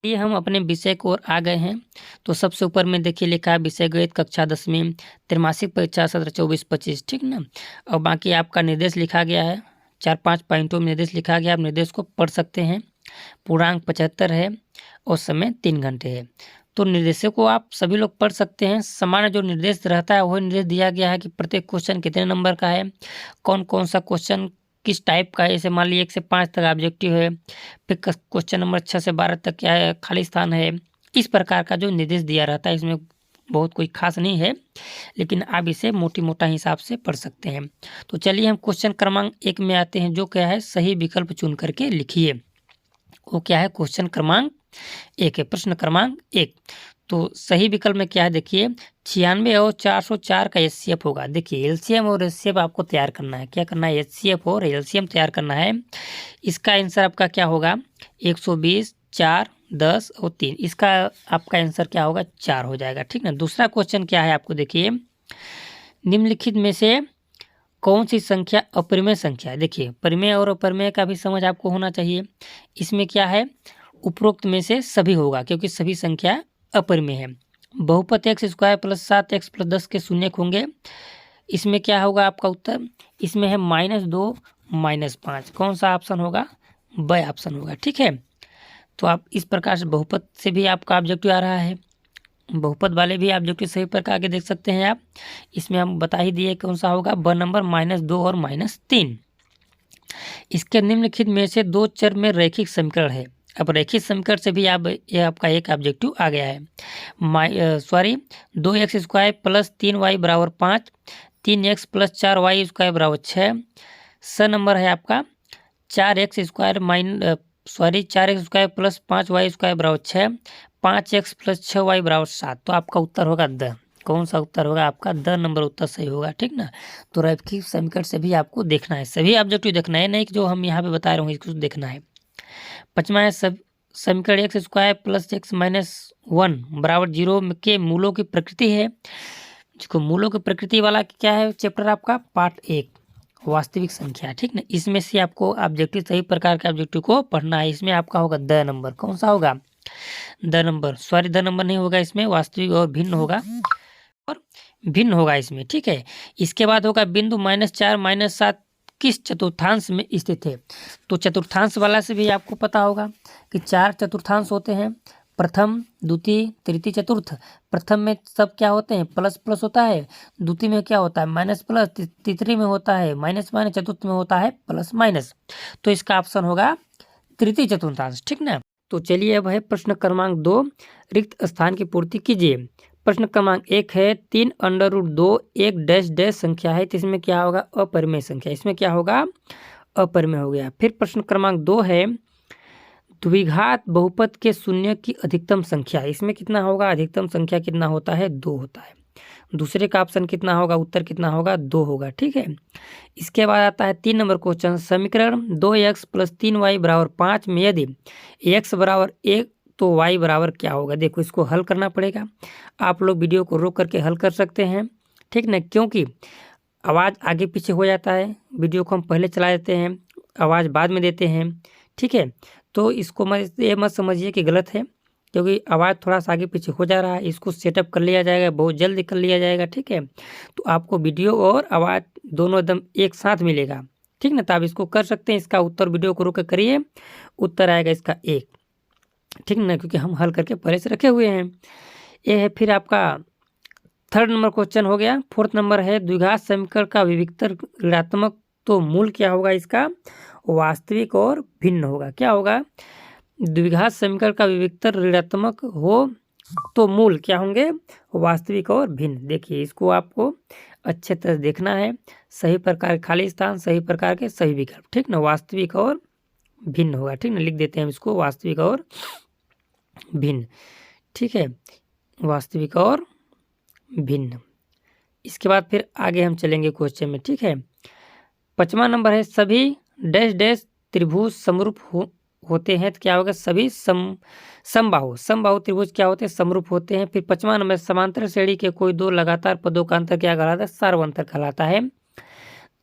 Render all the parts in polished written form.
ये हम अपने विषय की ओर आ गए हैं। तो सबसे ऊपर में देखिए लिखा है विषय गणित कक्षा 10वीं त्रैमासिक परीक्षा सत्र 24-25, ठीक ना। और बाकी आपका निर्देश लिखा गया है, 4-5 पॉइंटों में निर्देश लिखा गया, आप निर्देश को पढ़ सकते हैं। पूर्णांक 75 है और समय 3 घंटे है। तो निर्देशों को आप सभी लोग पढ़ सकते हैं। सामान्य जो निर्देश रहता है वही निर्देश दिया गया है कि प्रत्येक क्वेश्चन कितने नंबर का है, कौन कौन सा क्वेश्चन किस टाइप का है। जैसे मान लीजिए 1 से 5 तक ऑब्जेक्टिव है, फिर क्वेश्चन नंबर 6 से 12 तक क्या है, खाली स्थान है। इस प्रकार का जो निर्देश दिया रहता है इसमें बहुत कोई खास नहीं है, लेकिन आप इसे मोटी मोटा हिसाब से पढ़ सकते हैं। तो चलिए हम क्वेश्चन क्रमांक 1 में आते हैं, जो क्या है सही विकल्प चुन करके लिखिए। वो क्या है, क्वेश्चन क्रमांक 1 है, प्रश्न क्रमांक 1। तो सही विकल्प में क्या है देखिए, 96 और 404 का एचसीएफ होगा। देखिए एलसीएम और एचसीएफ आपको तैयार करना है। क्या करना है, एचसीएफ और एलसीएम तैयार करना है। इसका आंसर आपका क्या होगा, 120, 4, 10 और 3। इसका आपका आंसर क्या होगा, 4 हो जाएगा, ठीक ना। दूसरा क्वेश्चन क्या है आपको देखिए, निम्नलिखित में से कौन सी संख्या अपरिमेय संख्या है। देखिए परिमेय और अपरिमेय का भी समझ आपको होना चाहिए। इसमें क्या है, उपरोक्त में से सभी होगा क्योंकि सभी संख्या अपरिमेय है। बहुपद x square plus 7x plus 10 के शून्य होंगे। इसमें क्या होगा आपका उत्तर, इसमें है -2 -5। कौन सा ऑप्शन होगा, ब ऑप्शन होगा, ठीक है। तो आप इस प्रकार से बहुपद से भी आपका ऑब्जेक्टिव आ रहा है, बहुपद वाले भी ऑब्जेक्टिव सही प्रकार के देख सकते हैं आप। इसमें हम बता ही दिए कौन सा होगा, ब नंबर -2 और -3। इसके निम्नलिखित में से दो चर में रैखिक समीकरण है। अब रैखिक समीकरण से भी आप ये आपका एक ऑब्जेक्टिव आ गया है। 2x² प्लस 3y बराबर 5, 3x प्लस 4y स्क्वायर बराबर 6। स नंबर है आपका 4x² प्लस 5y स्क्वायर बराबर 6, 5x प्लस 6y बराबर 7। तो आपका उत्तर होगा द। कौन सा उत्तर होगा आपका, द नंबर उत्तर सही होगा, ठीक ना। तो रैखिक समीकरण से भी आपको देखना है, सभी ऑब्जेक्टिव देखना है, नहीं कि जो हम यहाँ पे बता रहे होंगे इसको देखना है। 5वां है समीकरण x² प्लस x माइनस 1 बराबर 0 के मूलों की प्रकृति है। जिसको मूलों की प्रकृति वाला क्या है चैप्टर आपका, पार्ट 1 वास्तविक संख्या, ठीक ना। इसमें से आपको ऑब्जेक्टिव सही प्रकार के ऑब्जेक्टिव को पढ़ना है। इसमें आपका होगा द नंबर। कौन सा होगा, द नंबर, द नंबर नहीं होगा इसमें, वास्तविक और भिन्न होगा, और भिन्न होगा इसमें, ठीक है। इसके बाद होगा बिंदु -4 -7 किस चतुर्थांश में स्थित है। तो चतुर्थांश वाला से भी आपको पता होगा कि 4 चतुर्थांश होते हैं, प्रथम द्वितीय तृतीय चतुर्थ। प्रथम में सब क्या होते हैं, प्लस प्लस होता है, द्वितीय में क्या होता है माइनस प्लस, तृतीय में होता है माइनस माइनस, चतुर्थ में होता है प्लस माइनस। तो इसका ऑप्शन होगा तृतीय चतुर्थांश, ठीक ना। तो चलिए अब है प्रश्न क्रमांक 2, रिक्त स्थान की पूर्ति कीजिए। प्रश्न क्रमांक 1 है 3√2 एक डैश डैश संख्या है, तो इसमें क्या होगा, अपरिमेय संख्या। इसमें क्या होगा, अपरिमेय हो गया। फिर प्रश्न क्रमांक 2 है द्विघात बहुपद के शून्य की अधिकतम संख्या। इसमें कितना होगा, अधिकतम संख्या कितना होता है, 2 होता है। दूसरे का ऑप्शन कितना होगा, उत्तर कितना होगा, 2 होगा, ठीक है। इसके बाद आता है 3 नंबर क्वेश्चन, समीकरण 2x प्लस 3y बराबर 5 में यदि x बराबर 1 तो y बराबर क्या होगा। देखो इसको हल करना पड़ेगा, आप लोग वीडियो को रोक करके हल कर सकते हैं, ठीक ना, क्योंकि आवाज़ आगे पीछे हो जाता है। वीडियो को हम पहले चला देते हैं, आवाज़ बाद में देते हैं, ठीक है। तो इसको ये मत समझिए कि गलत है, क्योंकि आवाज़ थोड़ा सा आगे पीछे हो जा रहा है, इसको सेटअप कर लिया जाएगा, बहुत जल्दी कर लिया जाएगा, ठीक है। तो आपको वीडियो और आवाज़ दोनों एकदम एक साथ मिलेगा, ठीक ना। तो आप इसको कर सकते हैं। इसका उत्तर वीडियो को रोक कर करिए, उत्तर आएगा इसका 1, ठीक ना, क्योंकि हम हल करके पहले से रखे हुए हैं। ये है फिर आपका 3rd नंबर क्वेश्चन हो गया। 4th नंबर है द्विघात समीकरण का विविक्तर ऋणात्मक तो मूल क्या होगा इसका, वास्तविक और भिन्न होगा। क्या होगा, द्विघात समीकरण का विविक्तर ऋणात्मक हो तो मूल क्या होंगे, वास्तविक और भिन्न। देखिए इसको आपको अच्छे तरह देखना है, सही प्रकार खाली स्थान, सही प्रकार के सही विकल्प, ठीक ना। वास्तविक और भिन्न होगा, ठीक ना, लिख देते हैं हम इसको, वास्तविक और भिन्न, ठीक है, वास्तविक और भिन्न। इसके बाद फिर आगे हम चलेंगे क्वेश्चन में, ठीक है। 5वां नंबर है सभी डैश डैश त्रिभुज समरूप होते हैं, तो क्या होगा, सभी समबाहु त्रिभुज क्या होते हैं, समरूप होते हैं। फिर 5वां नंबर समांतर श्रेणी के कोई दो लगातार पदों का अंतर क्या कहलाता है, सार्वंतर कहलाता है।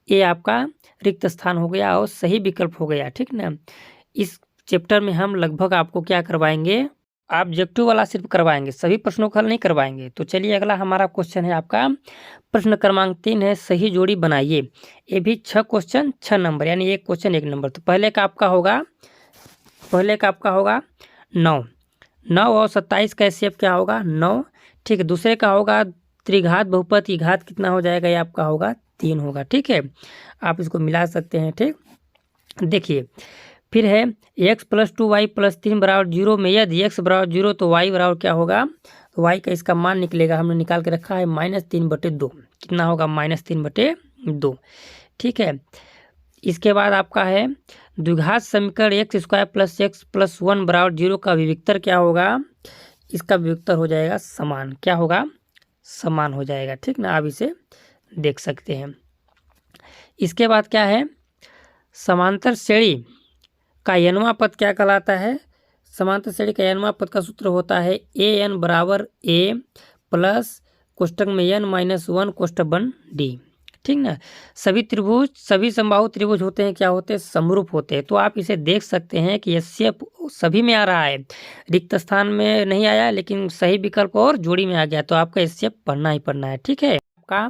ये आपका रिक्त स्थान हो गया और सही विकल्प हो गया, ठीक ना। इस चैप्टर में हम लगभग आपको क्या करवाएंगे, ऑब्जेक्टिव वाला सिर्फ करवाएंगे, सभी प्रश्नों का हल नहीं करवाएंगे। तो चलिए अगला हमारा क्वेश्चन है आपका प्रश्न क्रमांक 3 है, सही जोड़ी बनाइए। ये भी 6 क्वेश्चन 6 नंबर, यानी एक क्वेश्चन 1 नंबर। तो पहले का आपका होगा 9 और 27 का एचसीएफ क्या होगा 9, ठीक है। दूसरे का होगा त्रिघात बहुपद की घात कितना हो जाएगा, ये आपका होगा 3 होगा, ठीक है। आप इसको मिला सकते हैं, ठीक। देखिए फिर है x + 2y + 3 = 0 में यदि x = 0 तो y बराबर क्या होगा, तो y का इसका मान निकलेगा, हमने निकाल के रखा है -3/2। कितना होगा -3/2, ठीक है। इसके बाद आपका है द्विघात समीकरण x² + x + 1 = 0 का विविक्तर क्या होगा, इसका विविक्तर हो जाएगा समान, क्या होगा समान हो जाएगा, ठीक ना। आप इसे देख सकते हैं। इसके बाद क्या है समांतर श्रेणी का n वां पद क्या कहलाता है, समांतर श्रेणी का n वां पद का सूत्र होता है an = a प्लस कोष्टक में n - 1 कोष्टक बन d, ठीक ना। सभी त्रिभुज, सभी समबाहु त्रिभुज होते हैं क्या होते हैं, समरूप होते हैं। तो आप इसे देख सकते हैं कि एचसीएफ सभी में आ रहा है, रिक्त स्थान में नहीं आया, लेकिन सही विकल्प और जोड़ी में आ गया, तो आपका एचसीएफ पढ़ना ही पढ़ना है, ठीक है। आपका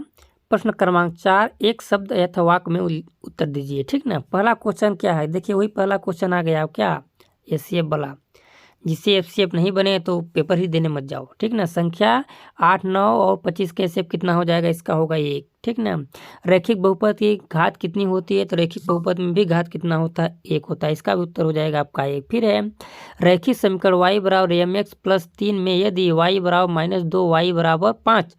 प्रश्न क्रमांक 4, एक शब्द अथवा वाक्य में उत्तर दीजिए, ठीक ना। पहला क्वेश्चन क्या है, देखिए वही पहला क्वेश्चन आ गया क्या, एचसीएफ वाला। जिससे एचसीएफ नहीं बने तो पेपर ही देने मत जाओ, ठीक ना। संख्या 8, 9 और 25 का एचसीएफ कितना हो जाएगा, इसका होगा 1, ठीक ना। रैखिक बहुपद की घात कितनी होती है, तो रैखिक बहुपद में भी घात कितना होता है, 1 होता है, इसका भी उत्तर हो जाएगा आपका 1। फिर है रैखिक समीकरण y = mx + 3 में यदि y = -2 y = 5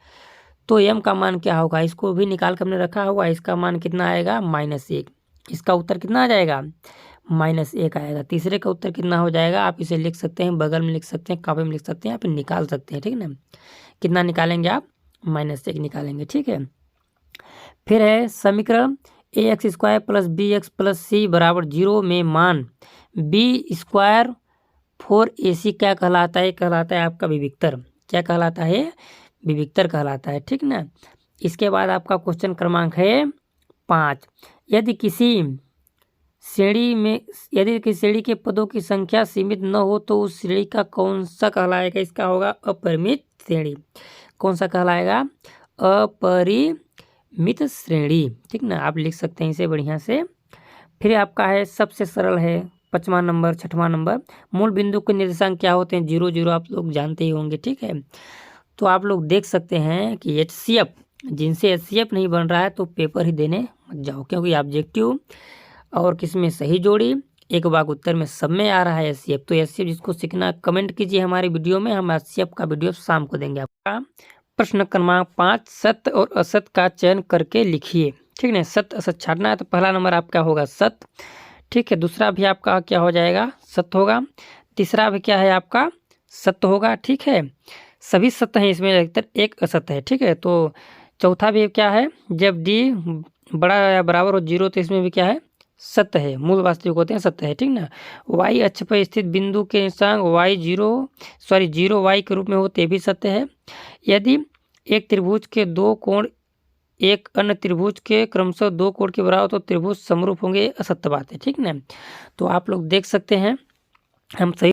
तो m का मान क्या होगा, इसको भी निकाल कर हमने रखा हुआ, इसका मान कितना आएगा -1। इसका उत्तर कितना आ जाएगा -1 आएगा। तीसरे का उत्तर कितना हो जाएगा, आप इसे लिख सकते हैं, बगल में लिख सकते हैं, कॉपी में लिख सकते हैं, आप निकाल सकते हैं, ठीक ना। कितना निकालेंगे आप, -1 निकालेंगे, ठीक है। फिर है समीकरण ax² + bx + c = 0 में मान b² 4ac क्या कहलाता है, कहलाता है आपका विविक्तर, क्या कहलाता है, विविक्तर कहलाता है, ठीक ना। इसके बाद आपका क्वेश्चन क्रमांक है 5, यदि किसी श्रेणी के पदों की संख्या सीमित न हो तो उस श्रेणी का कौन सा कहलाएगा, इसका होगा अपरिमित श्रेणी। कौन सा कहलाएगा, अपरिमित श्रेणी, ठीक ना। आप लिख सकते हैं इसे बढ़िया से। फिर आपका है सबसे सरल है 5वां नंबर 6वां नंबर, मूल बिंदु के निर्देशांक क्या होते हैं, 0, 0 आप लोग जानते ही होंगे, ठीक है। तो आप लोग देख सकते हैं कि एचसीएफ, जिनसे एचसीएफ नहीं बन रहा है तो पेपर ही देने मत जाओ, क्योंकि ऑब्जेक्टिव और किसमें सही जोड़ी, एक वाक्य उत्तर में सब में आ रहा है एचसीएफ। तो एचसीएफ जिसको सीखना कमेंट कीजिए हमारी वीडियो में, हम एचसीएफ का वीडियो शाम को देंगे। आपका प्रश्न क्रमांक 5, सत्य और असत्य का चयन करके लिखिए, ठीक है। सत्य असत्य छाड़ना है, तो पहला नंबर आपका होगा सत्य, ठीक है। दूसरा भी आपका क्या हो जाएगा, सत्य होगा। तीसरा भी क्या है आपका, सत्य होगा, ठीक है। सभी सत्य हैं इसमें, अधिकतर एक असत्य है, ठीक है। तो चौथा भी क्या है, जब डी बड़ा या बराबर हो 0 तो इसमें भी क्या है, सत्य है, मूल वास्तविक होते हैं, सत्य है, ठीक ना। y अक्ष पर स्थित बिंदु के निर्देशांक जीरो y के रूप में होते भी सत्य है। यदि एक त्रिभुज के 2 कोण एक अन्य त्रिभुज के क्रमशः 2 कोण के बराबर तो त्रिभुज समरूप होंगे, असत्य बात है, ठीक ना। तो आप लोग देख सकते हैं हम सही